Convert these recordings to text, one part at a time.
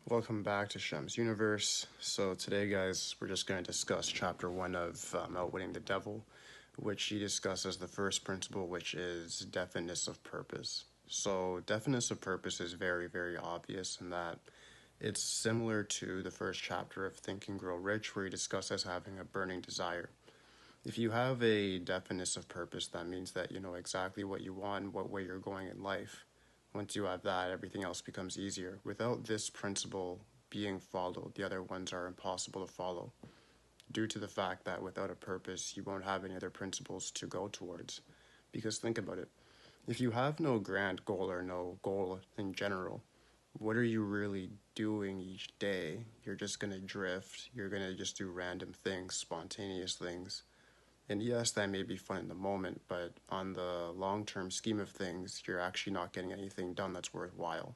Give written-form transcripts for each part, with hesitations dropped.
Welcome back to Shem's Universe. So today, guys, we're just going to discuss Chapter 1 of Outwitting the Devil, which he discusses the first principle, which is definiteness of purpose. So definiteness of purpose is very, very obvious in that it's similar to the first chapter of Think and Grow Rich, where he discusses having a burning desire. If you have a definiteness of purpose, that means that you know exactly what you want and what way you're going in life. Once you have that, everything else becomes easier. Without this principle being followed, the other ones are impossible to follow, due to the fact that without a purpose, you won't have any other principles to go towards. Because think about it, if you have no grand goal or no goal in general, what are you really doing each day? You're just gonna drift, you're gonna just do random things, spontaneous things. And yes, that may be fun in the moment, but on the long term scheme of things, you're actually not getting anything done that's worthwhile.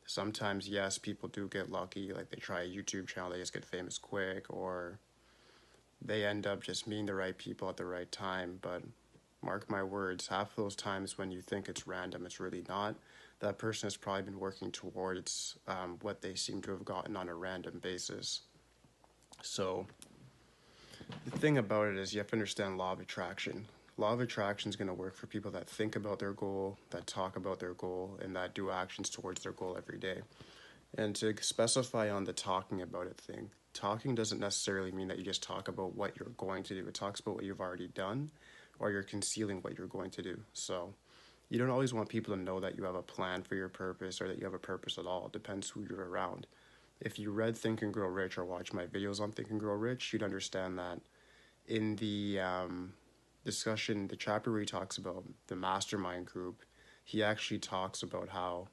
Sometimes, yes, people do get lucky, like they try a YouTube channel, they just get famous quick, or they end up just meeting the right people at the right time. But mark my words, half of those times when you think it's random, it's really not. That person has probably been working towards what they seem to have gotten on a random basis. So, the thing about it is you have to understand law of attraction. Law of attraction is going to work for people that think about their goal, that talk about their goal, and that do actions towards their goal every day. And to specify on the talking about it thing, talking doesn't necessarily mean that you just talk about what you're going to do. It talks about what you've already done, or you're concealing what you're going to do. So you don't always want people to know that you have a plan for your purpose or that you have a purpose at all. It depends who you're around. If you read Think and Grow Rich or watch my videos on Think and Grow Rich, you'd understand that in the discussion, the chapter where he talks about the mastermind group, he actually talks about how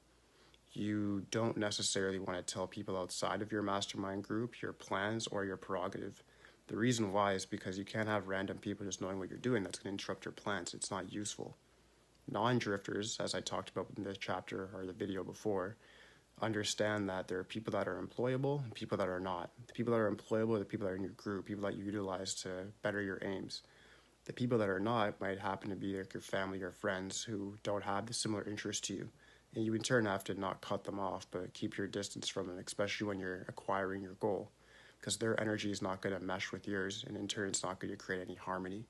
you don't necessarily want to tell people outside of your mastermind group your plans or your prerogative. The reason why is because you can't have random people just knowing what you're doing. That's going to interrupt your plans. It's not useful. Non drifters, as I talked about in the chapter or the video before, understand that there are people that are employable and people that are not. The people that are employable are the people that are in your group, people that you utilize to better your aims. The people that are not might happen to be like your family or friends who don't have the similar interest to you. And you in turn have to not cut them off, but keep your distance from them, especially when you're acquiring your goal. Because their energy is not going to mesh with yours, and in turn, it's not going to create any harmony.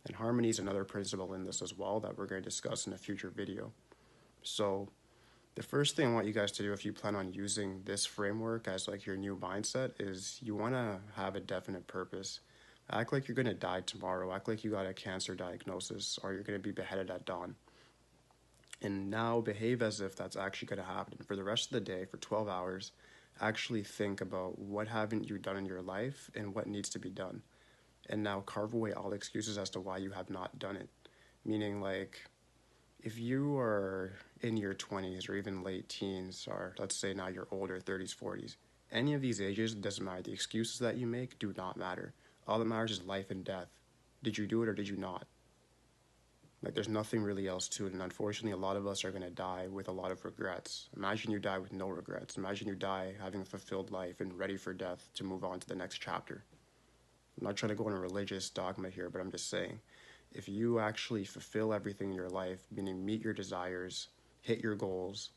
And harmony is another principle in this as well that we're going to discuss in a future video. So, the first thing I want you guys to do if you plan on using this framework as like your new mindset is you want to have a definite purpose. Act like you're going to die tomorrow. Act like you got a cancer diagnosis or you're going to be beheaded at dawn. And now behave as if that's actually going to happen. For the rest of the day, for 12 hours, actually think about what haven't you done in your life and what needs to be done. And now carve away all excuses as to why you have not done it. Meaning, like, if you are in your 20s or even late teens, or let's say now you're older, 30s, 40s, any of these ages, it doesn't matter. The excuses that you make do not matter. All that matters is life and death. Did you do it or did you not? Like, there's nothing really else to it. And unfortunately, a lot of us are going to die with a lot of regrets. Imagine you die with no regrets. Imagine you die having a fulfilled life and ready for death to move on to the next chapter. I'm not trying to go into religious dogma here, but I'm just saying if you actually fulfill everything in your life, meaning meet your desires, hit your goals,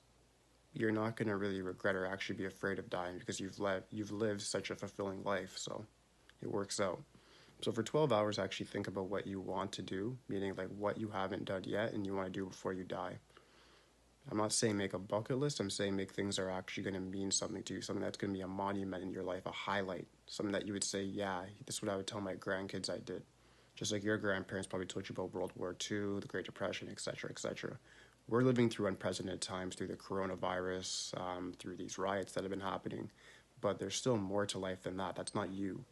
you're not going to really regret or actually be afraid of dying because you've lived such a fulfilling life. So it works out. So for 12 hours, actually think about what you want to do, meaning like what you haven't done yet and you want to do before you die. I'm not saying make a bucket list. I'm saying make things that are actually going to mean something to you, something that's going to be a monument in your life, a highlight, something that you would say, yeah, this is what I would tell my grandkids I did. Just like your grandparents probably told you about World War II, the Great Depression, etc., etc. We're living through unprecedented times through the coronavirus, through these riots that have been happening, but there's still more to life than that. That's not you.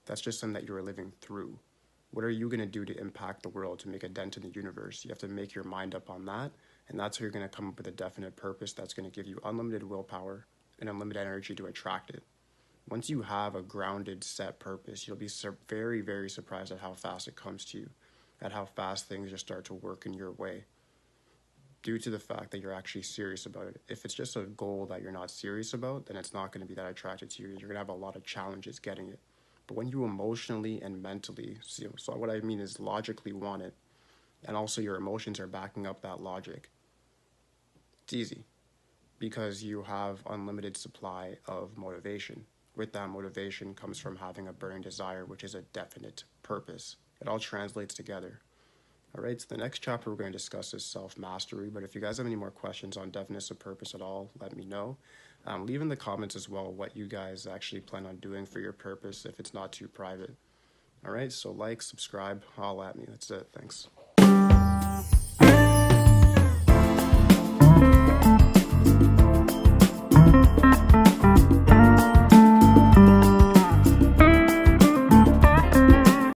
That's just something that you're living through. What are you going to do to impact the world, to make a dent in the universe? You have to make your mind up on that, and that's how you're going to come up with a definite purpose that's going to give you unlimited willpower and unlimited energy to attract it. Once you have a grounded, set purpose, you'll be very, very surprised at how fast it comes to you, at how fast things just start to work in your way due to the fact that you're actually serious about it. If it's just a goal that you're not serious about, then it's not going to be that attracted to you. You're going to have a lot of challenges getting it. But when you emotionally and mentally, so what I mean is logically want it, and also your emotions are backing up that logic, it's easy. because you have unlimited supply of motivation. With that motivation comes from having a burning desire, which is a definite purpose. It all translates together. All right, so the next chapter we're going to discuss is self-mastery, but if you guys have any more questions on definiteness of purpose at all, let me know. Leave in the comments as well what you guys actually plan on doing for your purpose if it's not too private. All right, so like, subscribe, holla at me. That's it. Thanks.